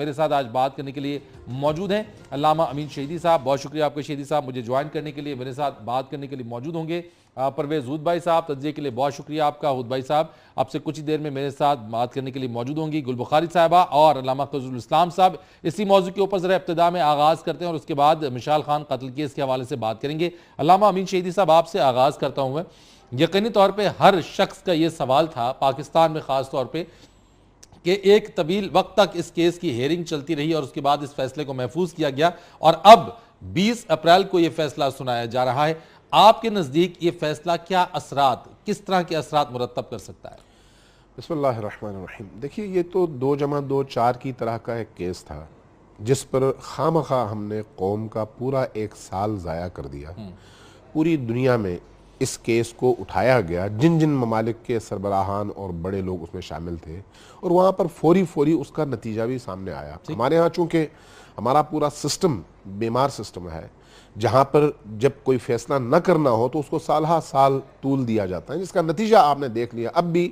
मेरे साथ आज बात करने के लिए मौजूद हैं अल्लामा अमीन शहीदी साहब। बहुत शुक्रिया आपका शहीदी साहब, मुझे ज्वाइन करने के लिए। मेरे साथ बात करने के लिए मौजूद होंगे परवेज हुद भाई साहब, तज्जिए के लिए बहुत शुक्रिया आपका हुद भाई साहब। आपसे कुछ ही देर में मेरे साथ बात करने के लिए मौजूद होंगी गुल बुखारी साहबा और अल्लामा फजलुल इस्लाम साहब। इसी मौजू के ऊपर जरा इब्तिदा में आगाज़ करते हैं और उसके बाद मिशाल खान कत्ल केस के हवाले से बात करेंगे। अल्लामा अमीन शहीदी साहब, आपसे आगाज़ करता हूँ मैं। यकीनी तौर पर हर शख्स का ये सवाल था, पाकिस्तान में ख़ास तौर पर, कि एक तवील वक्त तक इस केस की हेयरिंग चलती रही और उसके बाद इस फैसले को महफूज किया गया और अब 20 अप्रैल को यह फैसला सुनाया जा रहा है। आपके नज़दीक ये फैसला क्या असरात, किस तरह के असरात मुरत्तब कर सकता है? बिस्मिल्लाहिर्रहमानिर्रहीम। देखिए, ये तो 2+2=4 की तरह का एक केस था जिस पर खामखा हमने कौम का पूरा एक साल ज़ाया कर दिया। पूरी दुनिया में इस केस को उठाया गया, जिन जिन ममालिक के सरबराहान और बड़े लोग उसमें शामिल थे, और वहाँ पर फौरी उसका नतीजा भी सामने आया। हमारे यहाँ चूँकि हमारा पूरा सिस्टम बीमार सिस्टम है, जहाँ पर जब कोई फैसला न करना हो तो उसको साल तूल दिया जाता है, जिसका नतीजा आपने देख लिया। अब भी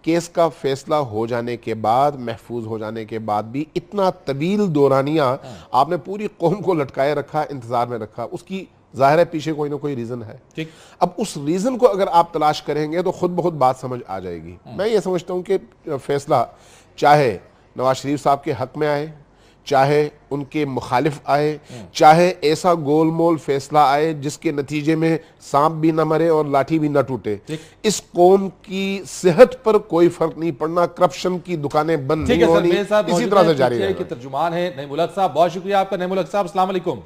केस का फैसला हो जाने के बाद, महफूज हो जाने के बाद भी इतना तवील दौरानिया आपने पूरी कौम को लटकाए रखा, इंतज़ार में रखा। उसकी जाहिर है पीछे कोई ना कोई रीज़न है। ठीक, अब उस रीज़न को अगर आप तलाश करेंगे तो खुद ब खुद बात समझ आ जाएगी। मैं ये समझता हूँ कि फैसला चाहे नवाज शरीफ साहब के हक में आए, चाहे उनके मुखालिफ आए, चाहे ऐसा गोलमोल फैसला आए जिसके नतीजे में सांप भी ना मरे और लाठी भी ना टूटे, इस कौम की सेहत पर कोई फर्क नहीं पड़ना। करप्शन की दुकानें बंद नहीं होनी, इसी तरह से जारी रहेगा। तर्जुमान है नईमुल हक साहब, बहुत शुक्रिया आपका। नईमुल हक साहब, अस्सलाम वालेकुम।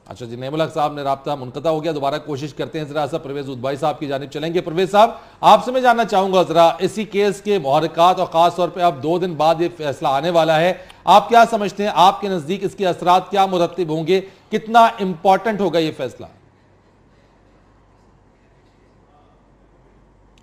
अच्छा जी, नईमुल हक साहब ने राब्ता मुनक़ता हो गया, दोबारा कोशिश करते हैं। जरा सा परवेज हुद भाई साहब की जानिब चलेंगे। परवेज साहब, आपसे मैं जानना चाहूंगा जरा इसी केस के मुहर्रिकात और खास तौर पे अब 2 दिन बाद ये फैसला आने वाला है, आप क्या समझते हैं, आपके नजदीक इसके असरात क्या मुरत्तिब होंगे, कितना इंपॉर्टेंट होगा ये फैसला?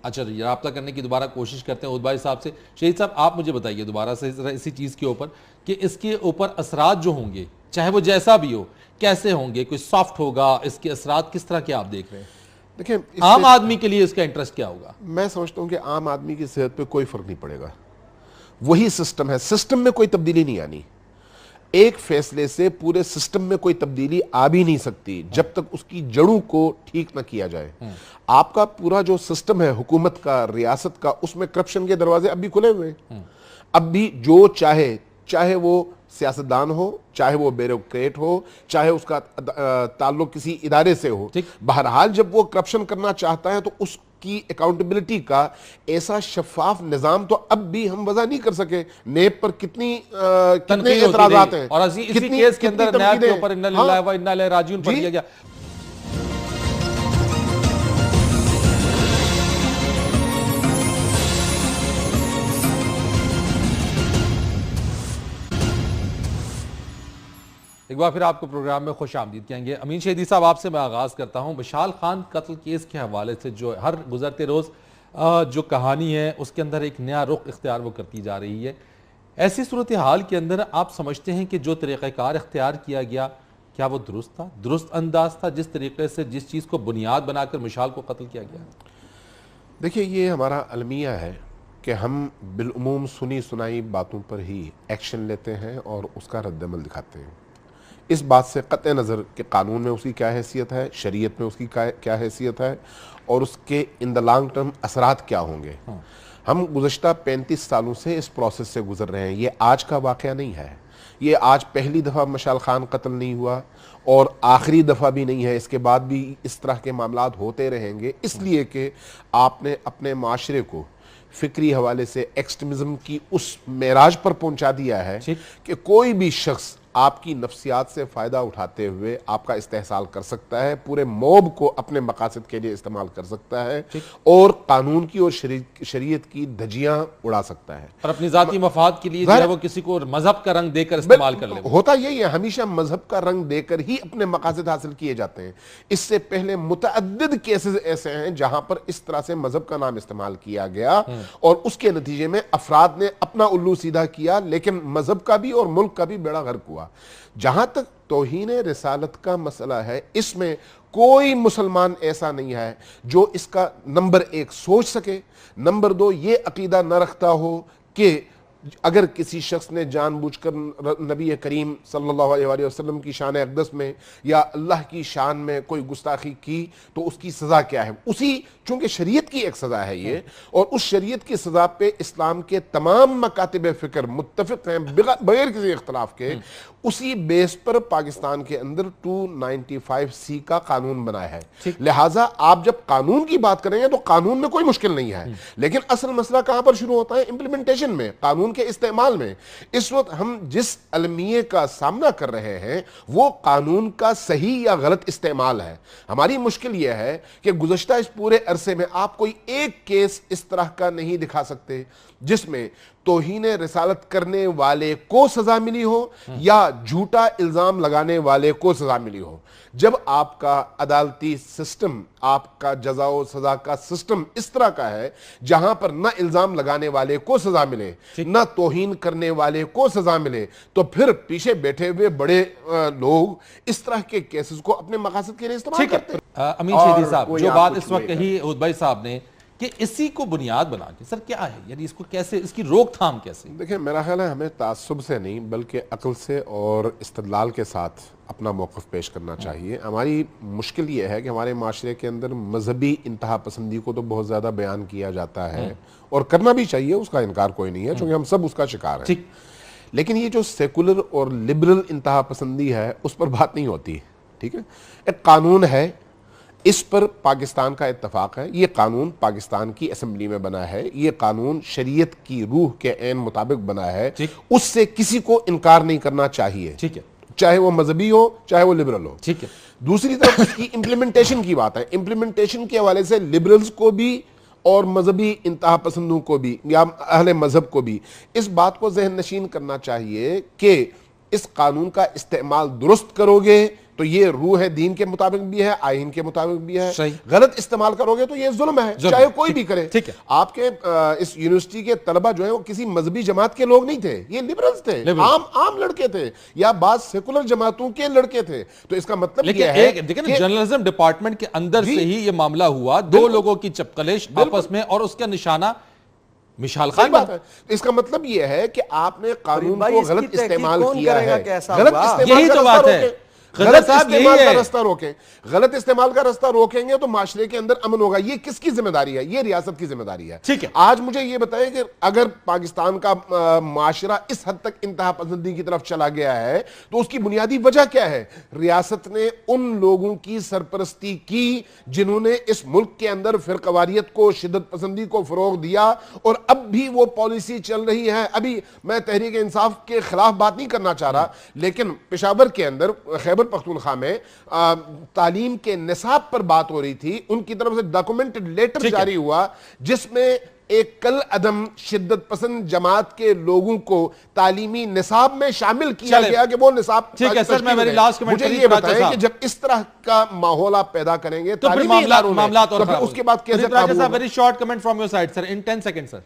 अच्छा जी, राब्ता करने की दोबारा कोशिश करते हैं हुद भाई साहब से। शहीद साहब, आप मुझे बताइए दोबारा से इसी चीज के ऊपर कि इसके ऊपर असरात जो होंगे, चाहे वो जैसा भी हो, कैसे होंगे? कोई सॉफ्ट होगा, इसके असरात किस तरह के आप देख रहे हैं? देखिए, आम आदमी के लिए इसका इंटरेस्ट क्या होगा? मैं समझता हूं कि आम आदमी की सेहत पे कोई फर्क नहीं पड़ेगा। वही सिस्टम है, सिस्टम में कोई तब्दीली नहीं आनी। एक फैसले से पूरे सिस्टम में कोई तब्दीली आ भी नहीं सकती जब तक उसकी जड़ों को ठीक ना किया जाए। आपका पूरा जो सिस्टम है हुकूमत का, रियासत का, उसमें करप्शन के दरवाजे अब भी खुले हुए हैं। अब भी जो चाहे वो सियासतदान हो, चाहे वो ब्यूरोक्रेट हो, चाहे उसका ताल्लुक किसी इदारे से हो, बहरहाल जब वो करप्शन करना चाहता है तो उसकी अकाउंटेबिलिटी का ऐसा शफाफ निजाम तो अब भी हम वजह नहीं कर सके। नेब पर कितने एतराजात हैं और इसी केस के अंदर नैब के ऊपर इन्ना लिल्लाहि व इन्ना इलैहि राजिऊन पढ़ दिया गया। एक बार फिर आपको प्रोग्राम में खुश आमदीद कहेंगे। अमीन शहीदी साहब, आपसे मैं आगाज़ करता हूँ। मिशाल खान कत्ल केस के हवाले से जो हर गुजरते रोज़ जो कहानी है उसके अंदर एक नया रुख इख्तियार वो करती जा रही है। ऐसी सूरत हाल के अंदर आप समझते हैं कि जो तरीक़ाकार इख्तियार किया गया, क्या वो दुरुस्त था, दुरुस्त अंदाज था, जिस तरीके से जिस चीज़ को बुनियाद बनाकर मिशाल को कत्ल किया गया? देखिए, ये हमारा अलमिया है कि हम बिलउमूम सुनी सुनाई बातों पर ही एक्शन लेते हैं और उसका रद्दअमल दिखाते हैं। इस बात से क़त्ए नज़र कि कानून में उसकी क्या हैसियत है, शरीयत में उसकी क्या हैसियत है और उसके इन द लॉन्ग टर्म असरात क्या होंगे। हम गुज़श्ता 35 सालों से इस प्रोसेस से गुजर रहे हैं। ये आज का वाक़या नहीं है, ये आज पहली दफ़ा मिशाल खान कत्ल नहीं हुआ और आखिरी दफ़ा भी नहीं है। इसके बाद भी इस तरह के मामलात होते रहेंगे, इसलिए कि आपने अपने माशरे को फ़िक्री हवाले से एक्सट्रीमिज़म की उस मेराज पर पहुंचा दिया है कि कोई भी शख्स आपकी नफ्सियात से फ़ायदा उठाते हुए आपका इस्तेहसाल कर सकता है, पूरे मॉब को अपने मकासद के लिए इस्तेमाल कर सकता है और कानून की और शरीयत की धज्जियां उड़ा सकता है और अपनी ज़ाती मफाद के लिए जो है वो किसी को मजहब का रंग देकर इस्तेमाल कर ले। होता यही है, हमेशा मजहब का रंग देकर ही अपने मकासद हासिल किए जाते हैं। इससे पहले मुतअद्दिद केसेस ऐसे हैं जहां पर इस तरह से मजहब का नाम इस्तेमाल किया गया और उसके नतीजे में अफराद ने अपना उल्लू सीधा किया, लेकिन मजहब का भी और मुल्क का भी बेड़ा गर्क हुआ। जहां तक तौहीन रिसालत का मसला है, इसमें कोई मुसलमान ऐसा नहीं है जो इसका नंबर 1 सोच सके, नंबर 2 ये अकीदा न रखता हो कि अगर किसी शख्स ने जानबूझकर नबी करीम सल्लल्लाहु अलैहि वसल्लम की शान अक़दस में या अल्लाह की शान में कोई गुस्ताखी की तो उसकी सज़ा क्या है, उसी चूंकि शरीयत की एक सज़ा है ये, और उस शरीयत की सज़ा पे इस्लाम के तमाम मकातिब फ़िक्र मुत्तफ़िक़ हैं बगैर किसी इख्तलाफ के। उसी बेस पर पाकिस्तान के अंदर 295C का कानून बनाया है। लिहाजा आप जब कानून की बात करेंगे तो कानून में कोई मुश्किल नहीं है, लेकिन असल मसला कहां पर शुरू होता है? इंप्लीमेंटेशन में, कानून के इस्तेमाल में। इस वक्त हम जिस अलमिये का सामना कर रहे हैं वो कानून का सही या गलत इस्तेमाल है। हमारी मुश्किल यह है कि गुज़श्ता इस पूरे अरसे में आप कोई एक केस इस तरह का नहीं दिखा सकते जिसमें तौहीन रिसालत करने वाले को सजा मिली हो या झूठा इल्जाम लगाने वाले को सजा मिली हो। जब आपका अदालती सिस्टम, आपका जजा और सजा का सिस्टम इस तरह का है जहां पर ना इल्जाम लगाने वाले को सजा मिले ना तौहीन करने वाले को सजा मिले, तो फिर पीछे बैठे हुए बड़े लोग इस तरह के केसेस को अपने मकासद के लिए इस्तेमाल करते हैं। अमीन शहीदी साहब, जो बात इस वक्त कही उद भाई साहब ने कि इसी को बुनियाद बना के सर क्या है, यानी इसको कैसे, इसकी रोकथाम कैसे? देखिए, मेरा ख्याल है हमें तासुब से नहीं बल्कि अक्ल से और इस्तदलाल के साथ अपना मौक़िफ़ पेश करना चाहिए। हमारी मुश्किल ये है कि हमारे माशरे के अंदर मजहबी इंतहा पसंदी को तो बहुत ज़्यादा बयान किया जाता है और करना भी चाहिए, उसका इनकार कोई नहीं है, क्योंकि हम सब उसका शिकार हैं। लेकिन ये जो सेकुलर और लिबरल इंतहा पसंदी है उस पर बात नहीं होती। ठीक है, एक कानून है, इस पर पाकिस्तान का इत्तफाक है, ये कानून पाकिस्तान की असेंबली में बना है, ये कानून शरीयत की रूह के ऐन मुताबिक बना है, उससे किसी को इनकार नहीं करना चाहिए। ठीक है, चाहे वो मजहबी हो चाहे वो लिबरल हो। ठीक है, दूसरी तरफ इसकी इम्प्लीमेंटेशन की बात है। इम्प्लीमेंटेशन के हवाले से लिबरल्स को भी और मजहबी इंतहा पसंदों को भी या अहले मजहब को भी इस बात को जहन नशीन करना चाहिए कि इस कानून का इस्तेमाल दुरुस्त करोगे तो ये रूह है, दीन के मुताबिक भी है, आईन के मुताबिक भी है। गलत इस्तेमाल करोगे तो ये जुल्म है, चाहे कोई भी करे। ठीक है, आपके इस यूनिवर्सिटी के तलबा जो है वो किसी मजहबी जमात के लोग नहीं थे, ये लिबरल्स थे, आम लड़के थे या बाद सेकुलर जमातों के लड़के थे। तो इसका मतलब ये है कि जर्नलिज्म डिपार्टमेंट के अंदर से ही ये मामला हुआ, दो लोगों की चपकलेश आपस में और उसका निशाना मिशाल खान बात है। इसका मतलब यह है कि आपने कानून को गलत इस्तेमाल किया है, गलत इस्तेमाल तो बात है। गलत इस्तेमाल का रास्ता रोकें, गलत इस्तेमाल का रास्ता रोकेंगे तो माशरे के अंदर अमन होगा। ये किसकी जिम्मेदारी है? ये रियासत की जिम्मेदारी है। ठीक है, आज मुझे ये बताएं कि अगर पाकिस्तान का माशरा इस हद तक इंतहा पसंदी की तरफ चला गया है तो उसकी बुनियादी वजह क्या है? रियासत ने उन लोगों की सरपरस्ती की जिन्होंने इस मुल्क के अंदर फिरकवारियत को, शिद्दत पसंदी को फरोग दिया, और अब भी वो पॉलिसी चल रही है। अभी मैं तहरीक इंसाफ के खिलाफ बात नहीं करना चाह रहा, लेकिन पेशावर के अंदर खैबर पख्तूनख्वा में तालीम के निसाब पर बात हो रही थी। उनकी तरफ से डॉक्यूमेंटेड लेटर जारी हुआ जिसमें एक कल अदम शिद्दत पसंद जमात के लोगों को तालीमी निसाब में शामिल किया गया कि वो निसाब। ठीक है सर, मैं मेरी लास्ट कमेंट मुझे ये बताएं कि जब इस तरह का माहौल आप पैदा करेंगे तो फिर मामला तो फिर उसके बाद कैसे? Very short comment from your side sir, in 10 second sir.